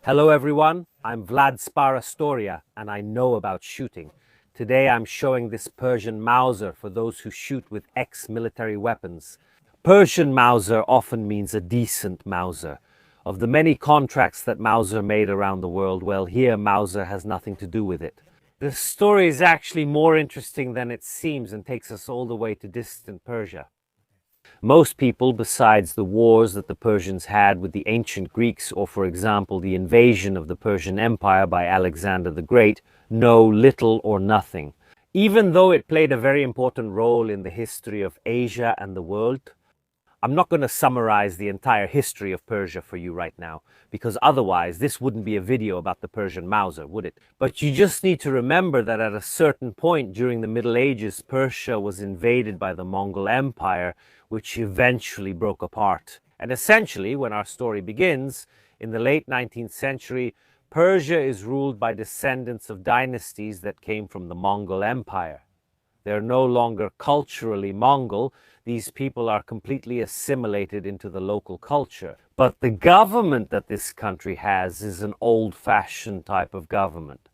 Hello everyone, I'm Vlad Sparastoria and I know about shooting. Today I'm showing this Persian Mauser for those who shoot with ex-military weapons. Persian Mauser often means a decent Mauser. Of the many contracts that Mauser made around the world, well, here Mauser has nothing to do with it. The story is actually more interesting than it seems and takes us all the way to distant Persia. Most people, besides the wars that the Persians had with the ancient Greeks, or for example the invasion of the Persian Empire by Alexander the Great, know little or nothing. Even though it played a very important role in the history of Asia and the world, I'm not going to summarize the entire history of Persia for you right now, because otherwise this wouldn't be a video about the Persian Mauser, would it? But you just need to remember that at a certain point during the Middle Ages, Persia was invaded by the Mongol Empire, which eventually broke apart. And essentially, when our story begins, in the late 19th century, Persia is ruled by descendants of dynasties that came from the Mongol Empire. They're no longer culturally Mongol. These people are completely assimilated into the local culture. But the government that this country has is an old-fashioned type of government.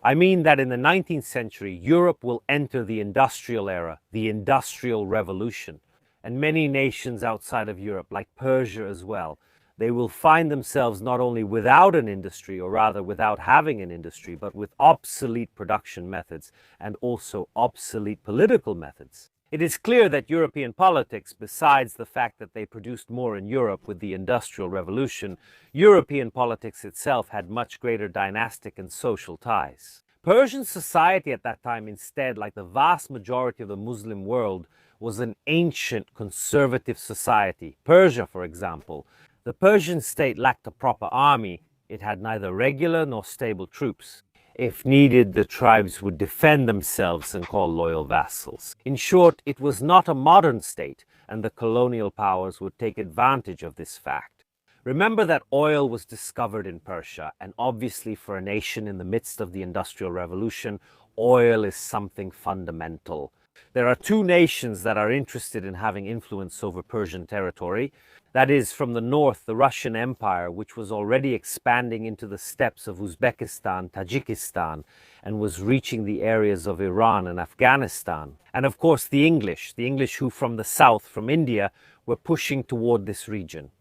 I mean that in the 19th century, Europe will enter the industrial era, the Industrial Revolution. And many nations outside of Europe, like Persia as well, they will find themselves not only without an industry, or rather without having an industry, but with obsolete production methods and also obsolete political methods. It is clear that European politics, besides the fact that they produced more in Europe with the Industrial Revolution, European politics itself had much greater dynastic and social ties. Persian society at that time instead, like the vast majority of the Muslim world, was an ancient conservative society. Persia, for example, the Persian state lacked a proper army. It had neither regular nor stable troops. If needed, the tribes would defend themselves and call loyal vassals. In short, it was not a modern state, and the colonial powers would take advantage of this fact. Remember that oil was discovered in Persia, and obviously for a nation in the midst of the Industrial Revolution, oil is something fundamental. There are two nations that are interested in having influence over Persian territory. That is, from the north, the Russian Empire, which was already expanding into the steppes of Uzbekistan, Tajikistan, and was reaching the areas of Iran and Afghanistan. And of course, the English who from the south, from India, were pushing toward this region.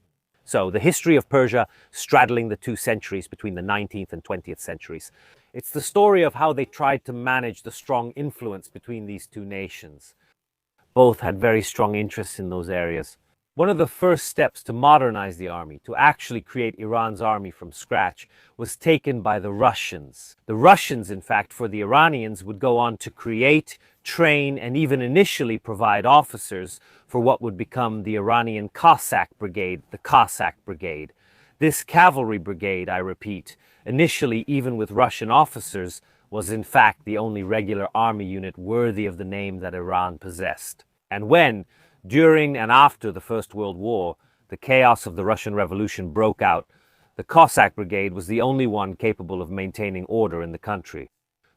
So the history of Persia straddling the two centuries between the 19th and 20th centuries. It's the story of how they tried to manage the strong influence between these two nations. Both had very strong interests in those areas. One of the first steps to modernize the army, to actually create Iran's army from scratch, was taken by the Russians. The Russians, in fact, for the Iranians, would go on to create, train, and even initially provide officers for what would become the Iranian Cossack Brigade, the Cossack Brigade. This cavalry brigade, I repeat, initially even with Russian officers, was in fact the only regular army unit worthy of the name that Iran possessed. And when, during and after the First World War, the chaos of the Russian Revolution broke out, the Cossack Brigade was the only one capable of maintaining order in the country.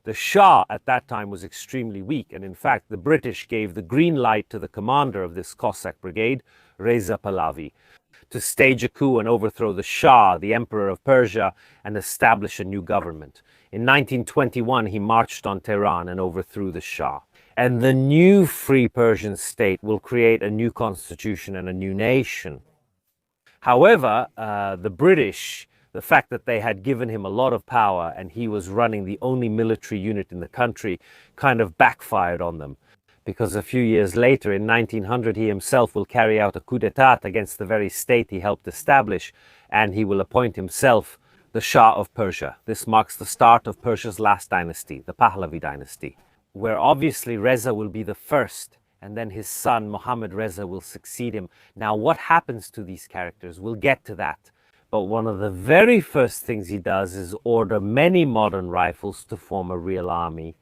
The Shah at that time was extremely weak, and in fact the British gave the green light to the commander of this Cossack Brigade, Reza Pahlavi, to stage a coup and overthrow the Shah, the Emperor of Persia, and establish a new government. In 1921 he marched on Tehran and overthrew the Shah. And the new free Persian state will create a new constitution and a new nation. However, the British, the fact that they had given him a lot of power and he was running the only military unit in the country, kind of backfired on them. Because a few years later, in 1900, he himself will carry out a coup d'etat against the very state he helped establish, and he will appoint himself the Shah of Persia. This marks the start of Persia's last dynasty, the Pahlavi dynasty, where obviously Reza will be the first, and then his son Mohammad Reza will succeed him. Now, what happens to these characters? We'll get to that. But one of the very first things he does is order many modern rifles to form a real army.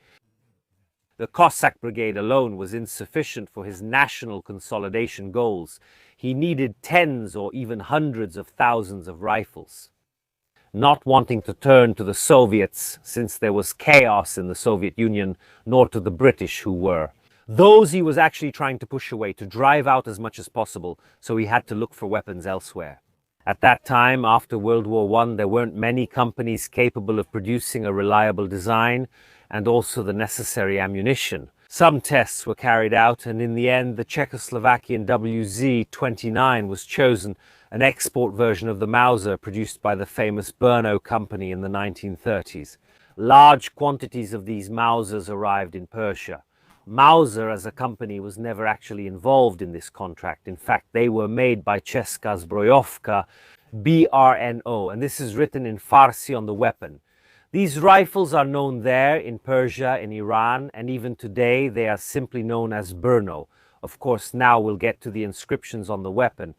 The Cossack Brigade alone was insufficient for his national consolidation goals. He needed tens or even hundreds of thousands of rifles. Not wanting to turn to the Soviets, since there was chaos in the Soviet Union, nor to the British, who were. Those he was actually trying to push away, to drive out as much as possible, so he had to look for weapons elsewhere. At that time, after World War I, there weren't many companies capable of producing a reliable design and also the necessary ammunition. Some tests were carried out, and in the end, the Czechoslovakian WZ-29 was chosen, an export version of the Mauser produced by the famous Brno company in the 1930s. Large quantities of these Mausers arrived in Persia. Mauser as a company was never actually involved in this contract. In fact, they were made by Česká zbrojovka, BRNO, and this is written in Farsi on the weapon. These rifles are known there in Persia, in Iran, and even today they are simply known as Brno. Of course, now we'll get to the inscriptions on the weapon.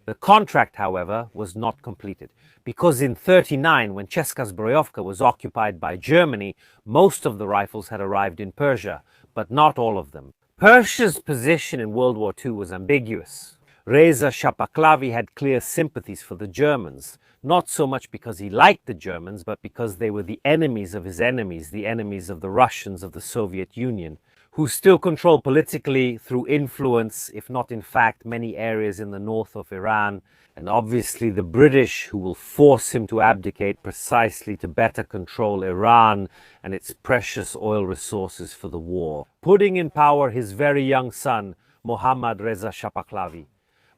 The contract, however, was not completed, because in 1939, when Česká zbrojovka was occupied by Germany, most of the rifles had arrived in Persia, but not all of them. Persia's position in World War II was ambiguous. Reza Shah Pahlavi had clear sympathies for the Germans, not so much because he liked the Germans, but because they were the enemies of his enemies, the enemies of the Russians of the Soviet Union, who still control politically through influence, if not in fact, many areas in the north of Iran, and obviously the British, who will force him to abdicate precisely to better control Iran and its precious oil resources for the war, putting in power his very young son, Mohammad Reza Shah Pahlavi.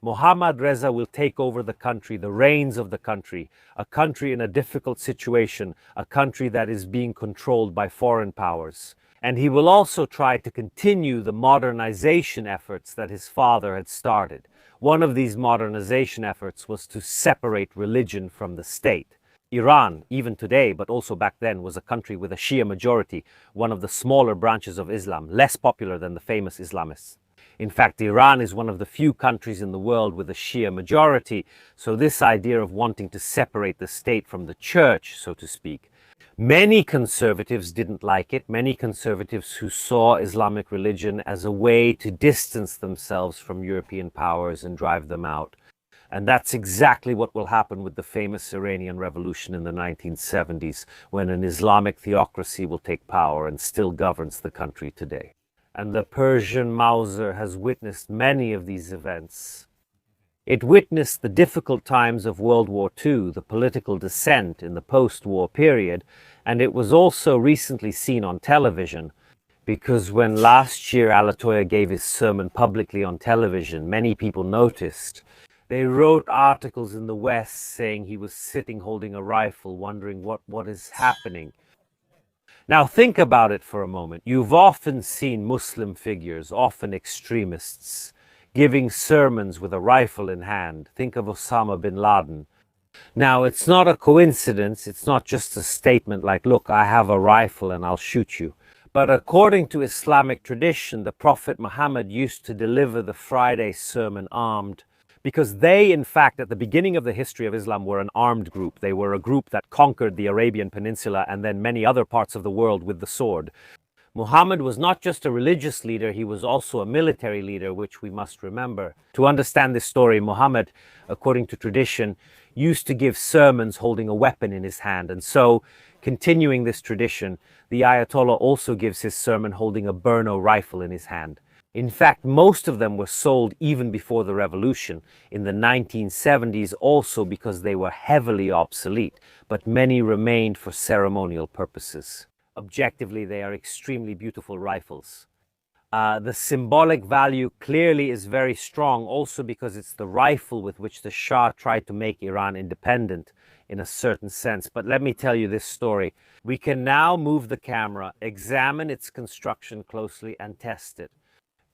Mohammad Reza will take over the country, the reins of the country, a country in a difficult situation, a country that is being controlled by foreign powers. And he will also try to continue the modernization efforts that his father had started. One of these modernization efforts was to separate religion from the state. Iran, even today, but also back then, was a country with a Shia majority, one of the smaller branches of Islam, less popular than the famous Islamists. In fact, Iran is one of the few countries in the world with a Shia majority, so this idea of wanting to separate the state from the church, so to speak, many conservatives didn't like it. Many conservatives who saw Islamic religion as a way to distance themselves from European powers and drive them out. And that's exactly what will happen with the famous Iranian Revolution in the 1970s, when an Islamic theocracy will take power and still governs the country today. And the Persian Mauser has witnessed many of these events. It witnessed the difficult times of World War II, the political dissent in the post-war period, and it was also recently seen on television, because when last year Alatoya gave his sermon publicly on television, many people noticed. They wrote articles in the West saying he was sitting holding a rifle, wondering what is happening. Now think about it for a moment. You've often seen Muslim figures, often extremists, giving sermons with a rifle in hand. Think of Osama bin Laden. Now, it's not a coincidence. It's not just a statement like, look, I have a rifle and I'll shoot you. But according to Islamic tradition, the Prophet Muhammad used to deliver the Friday sermon armed, because they, in fact, at the beginning of the history of Islam, were an armed group. They were a group that conquered the Arabian Peninsula and then many other parts of the world with the sword. Muhammad was not just a religious leader, he was also a military leader, which we must remember. To understand this story, Muhammad, according to tradition, used to give sermons holding a weapon in his hand. And so, continuing this tradition, the Ayatollah also gives his sermon holding a Brno rifle in his hand. In fact, most of them were sold even before the revolution, in the 1970s also, because they were heavily obsolete, but many remained for ceremonial purposes. Objectively, they are extremely beautiful rifles. The symbolic value clearly is very strong, also because it's the rifle with which the Shah tried to make Iran independent in a certain sense. But let me tell you this story. We can now move the camera, examine its construction closely, and test it.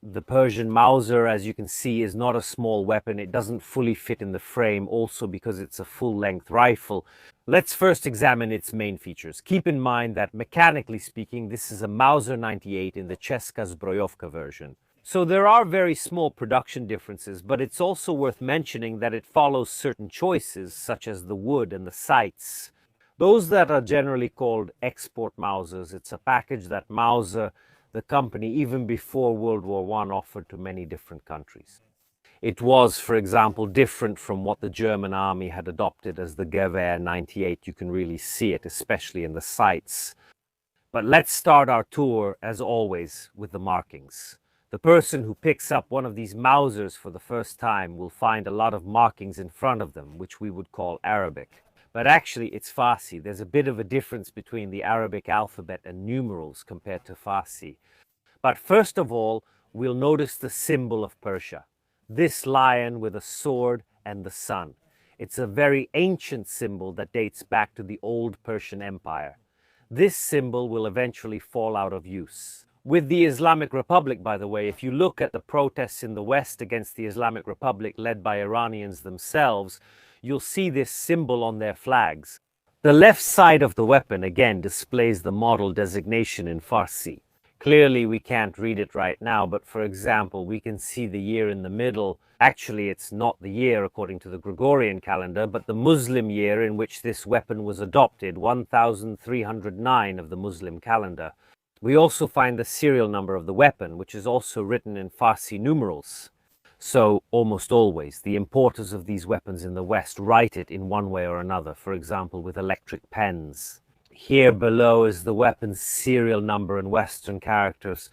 The Persian Mauser, as you can see, is not a small weapon. It doesn't fully fit in the frame, also because it's a full-length rifle. Let's first examine its main features. Keep in mind that, mechanically speaking, this is a Mauser 98 in the Česká zbrojovka version. So there are very small production differences, but it's also worth mentioning that it follows certain choices, such as the wood and the sights. Those that are generally called export Mausers. It's a package that Mauser, the company, even before World War I, offered to many different countries. It was, for example, different from what the German army had adopted as the Gewehr 98. You can really see it, especially in the sights. But let's start our tour, as always, with the markings. The person who picks up one of these Mausers for the first time will find a lot of markings in front of them, which we would call Arabic. But actually, it's Farsi. There's a bit of a difference between the Arabic alphabet and numerals compared to Farsi. But first of all, we'll notice the symbol of Persia. This lion with a sword and the sun. It's a very ancient symbol that dates back to the old Persian Empire. This symbol will eventually fall out of use. With the Islamic Republic, by the way, if you look at the protests in the West against the Islamic Republic led by Iranians themselves, you'll see this symbol on their flags. The left side of the weapon again displays the model designation in Farsi. Clearly we can't read it right now, but for example, we can see the year in the middle. Actually, it's not the year according to the Gregorian calendar, but the Muslim year in which this weapon was adopted, 1309 of the Muslim calendar. We also find the serial number of the weapon, which is also written in Farsi numerals. So, almost always, the importers of these weapons in the West write it in one way or another, for example, with electric pens. Here below is the weapon's serial number in Western characters.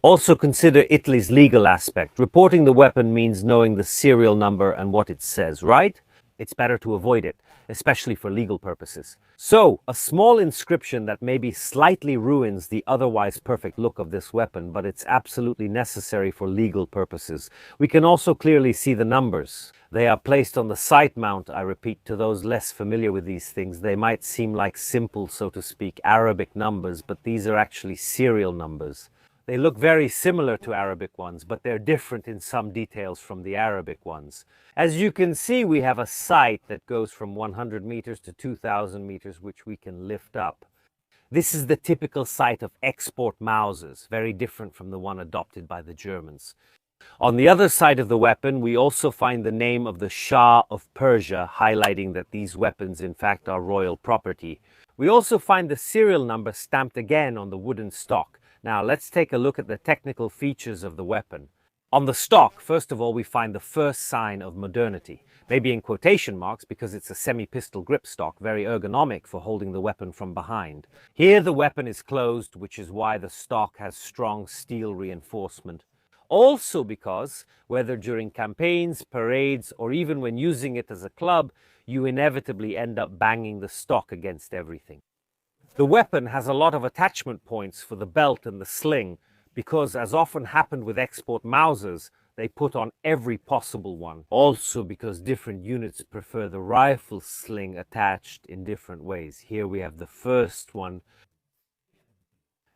Also consider Italy's legal aspect. Reporting the weapon means knowing the serial number and what it says, right? It's better to avoid it, especially for legal purposes. So, a small inscription that maybe slightly ruins the otherwise perfect look of this weapon, but it's absolutely necessary for legal purposes. We can also clearly see the numbers. They are placed on the sight mount, I repeat. To those less familiar with these things, they might seem like simple, so to speak, Arabic numbers, but these are actually serial numbers. They look very similar to Arabic ones, but they're different in some details from the Arabic ones. As you can see, we have a sight that goes from 100 meters to 2,000 meters, which we can lift up. This is the typical sight of export Mausers, very different from the one adopted by the Germans. On the other side of the weapon, we also find the name of the Shah of Persia, highlighting that these weapons in fact are royal property. We also find the serial number stamped again on the wooden stock. Now let's take a look at the technical features of the weapon. On the stock, first of all, we find the first sign of modernity, maybe in quotation marks because it's a semi-pistol grip stock, very ergonomic for holding the weapon from behind. Here the weapon is closed, which is why the stock has strong steel reinforcement. Also because, whether during campaigns, parades, or even when using it as a club, you inevitably end up banging the stock against everything. The weapon has a lot of attachment points for the belt and the sling, because as often happened with export Mausers, they put on every possible one. Also because different units prefer the rifle sling attached in different ways. Here we have the first one.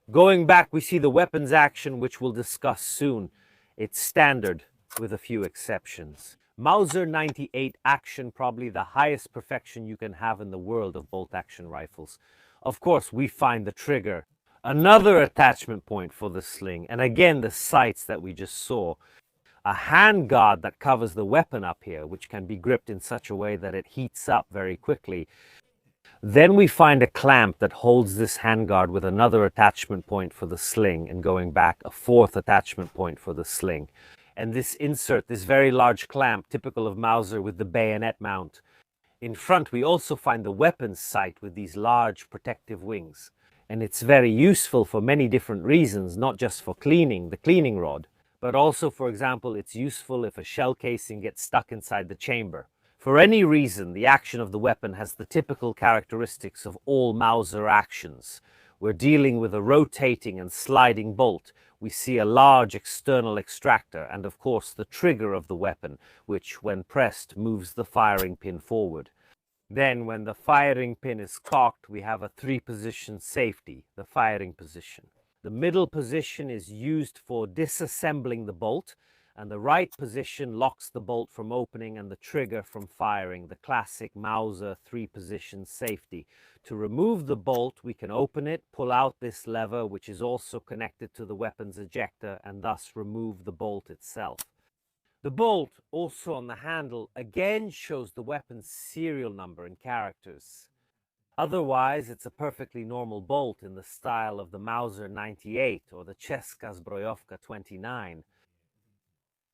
Going back, we see the weapon's action, which we'll discuss soon. It's standard, with a few exceptions. Mauser 98 action, probably the highest perfection you can have in the world of bolt-action rifles. Of course, we find the trigger, another attachment point for the sling, and again the sights that we just saw. A handguard that covers the weapon up here, which can be gripped in such a way that it heats up very quickly. Then we find a clamp that holds this handguard with another attachment point for the sling, and going back, a fourth attachment point for the sling. And this insert, this very large clamp, typical of Mauser with the bayonet mount. In front, we also find the weapons sight with these large protective wings. And it's very useful for many different reasons, not just for cleaning, the cleaning rod, but also, for example, it's useful if a shell casing gets stuck inside the chamber. For any reason, the action of the weapon has the typical characteristics of all Mauser actions. We're dealing with a rotating and sliding bolt. We see a large external extractor and, of course, the trigger of the weapon, which, when pressed, moves the firing pin forward. Then, when the firing pin is cocked, we have a three-position safety, the firing position. The middle position is used for disassembling the bolt, and the right position locks the bolt from opening and the trigger from firing, the classic Mauser three-position safety. To remove the bolt, we can open it, pull out this lever, which is also connected to the weapon's ejector, and thus remove the bolt itself. The bolt, also on the handle, again shows the weapon's serial number in characters. Otherwise, it's a perfectly normal bolt in the style of the Mauser 98 or the Czeska Zbrojovka 29.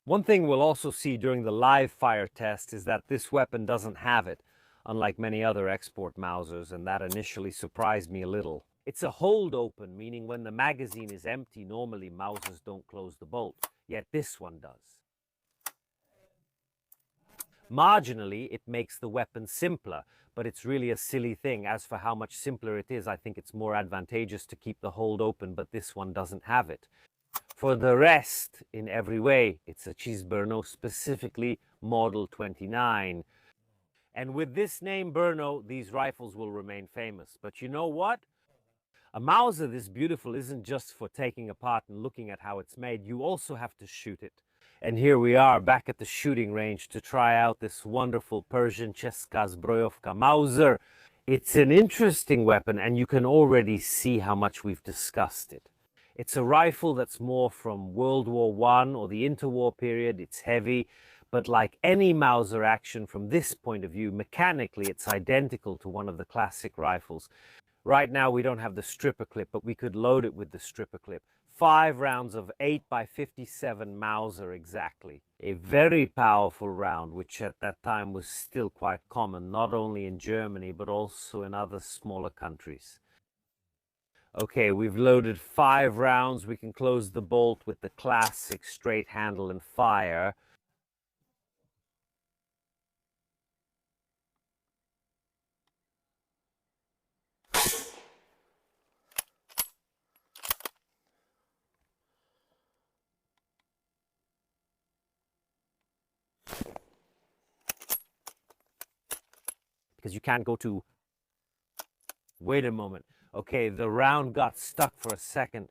One thing we'll also see during the live fire test is that this weapon doesn't have it, unlike many other export Mausers, and that initially surprised me a little. It's a hold open, meaning when the magazine is empty, normally Mausers don't close the bolt, yet this one does. Marginally, it makes the weapon simpler, but it's really a silly thing. As for how much simpler it is, I think it's more advantageous to keep the hold open, but this one doesn't have it. For the rest, in every way, it's a Cisberno, specifically Model 29. And with this name Berno, these rifles will remain famous. But you know what? A Mauser this beautiful isn't just for taking apart and looking at how it's made. You also have to shoot it. And here we are back at the shooting range to try out this wonderful Persian Česká zbrojovka Mauser. It's an interesting weapon, and you can already see how much we've discussed it. It's a rifle that's more from World War I or the interwar period. It's heavy, but like any Mauser action from this point of view, mechanically it's identical to one of the classic rifles. Right now we don't have the stripper clip, but we could load it with the stripper clip. 5 rounds of 8x57 Mauser exactly. A very powerful round, which at that time was still quite common, not only in Germany, but also in other smaller countries. Okay, we've loaded 5 rounds. We can close the bolt with the classic straight handle and fire. Because you can't go to... Wait a moment. Okay, the round got stuck for a second.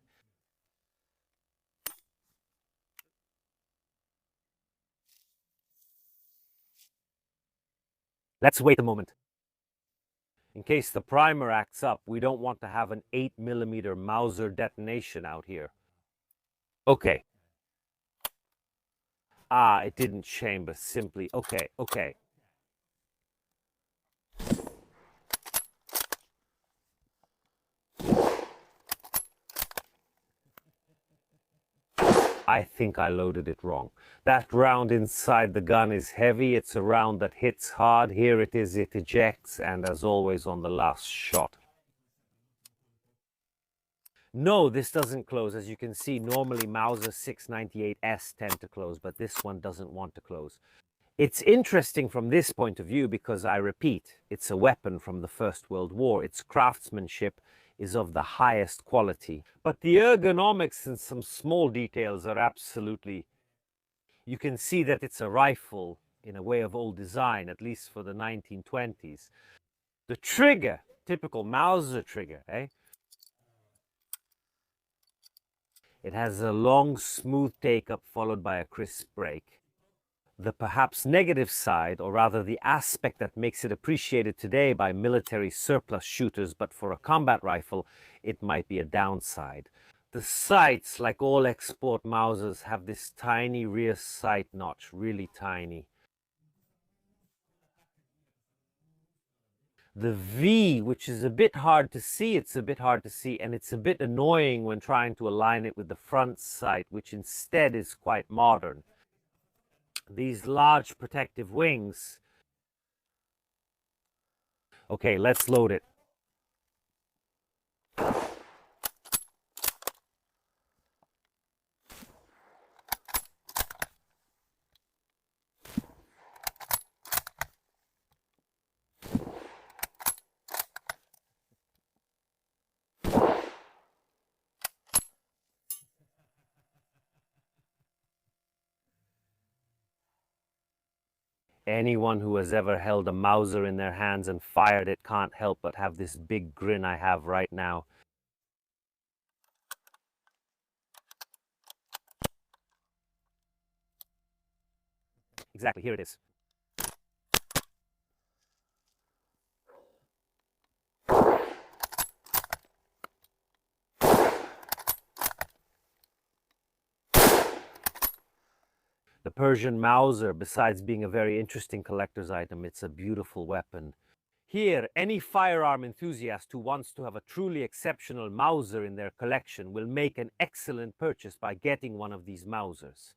Let's wait a moment. In case the primer acts up, we don't want to have an 8mm Mauser detonation out here. Okay. Ah, it didn't chamber, simply. Okay. I think I loaded it wrong. That round inside the gun is heavy. It's a round that hits hard. Here it is, it ejects, and as always on the last shot. No, this doesn't close. As you can see, normally Mauser 698S tend to close, but this one doesn't want to close. It's interesting from this point of view because, I repeat, it's a weapon from the First World War. Its craftsmanship is of the highest quality. But the ergonomics and some small details are absolutely... You can see that it's a rifle in a way of old design, at least for the 1920s. The trigger, typical Mauser trigger, eh? It has a long, smooth take-up followed by a crisp break. The perhaps negative side, or rather the aspect that makes it appreciated today by military surplus shooters, but for a combat rifle, it might be a downside. The sights, like all export Mausers, have this tiny rear sight notch, really tiny. The V, which is a bit hard to see, and it's a bit annoying when trying to align it with the front sight, which instead is quite modern. These large protective wings. Okay, let's load it. Anyone who has ever held a Mauser in their hands and fired it can't help but have this big grin I have right now. Exactly, here it is. The Persian Mauser, besides being a very interesting collector's item, it's a beautiful weapon. Here, any firearm enthusiast who wants to have a truly exceptional Mauser in their collection will make an excellent purchase by getting one of these Mausers.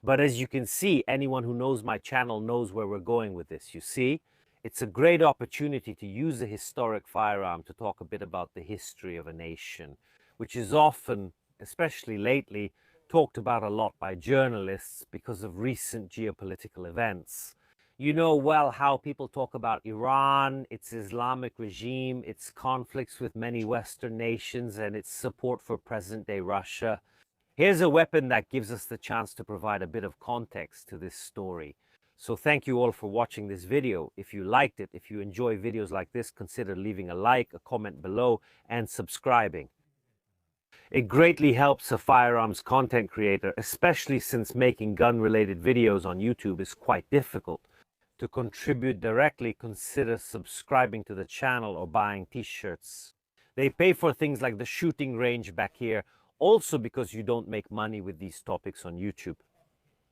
But as you can see, anyone who knows my channel knows where we're going with this. You see, It's a great opportunity to use a historic firearm to talk a bit about the history of a nation, which is often, especially lately, talked about a lot by journalists because of recent geopolitical events. You know well how people talk about Iran, its Islamic regime, its conflicts with many Western nations, and its support for present-day Russia. Here's a weapon that gives us the chance to provide a bit of context to this story. So thank you all for watching this video. If you liked it, if you enjoy videos like this, consider leaving a like, a comment below, and subscribing. It greatly helps a firearms content creator, especially since making gun-related videos on YouTube is quite difficult. To contribute directly, consider subscribing to the channel or buying t-shirts. They pay for things like the shooting range back here, also because you don't make money with these topics on YouTube.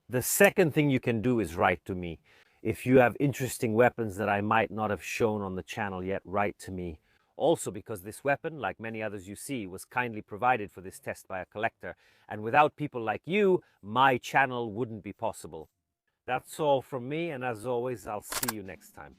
The second thing you can do is write to me. If you have interesting weapons that I might not have shown on the channel yet, write to me. Also because this weapon, like many others you see, was kindly provided for this test by a collector, and without people like you, my channel wouldn't be possible. That's all from me, and as always, I'll see you next time.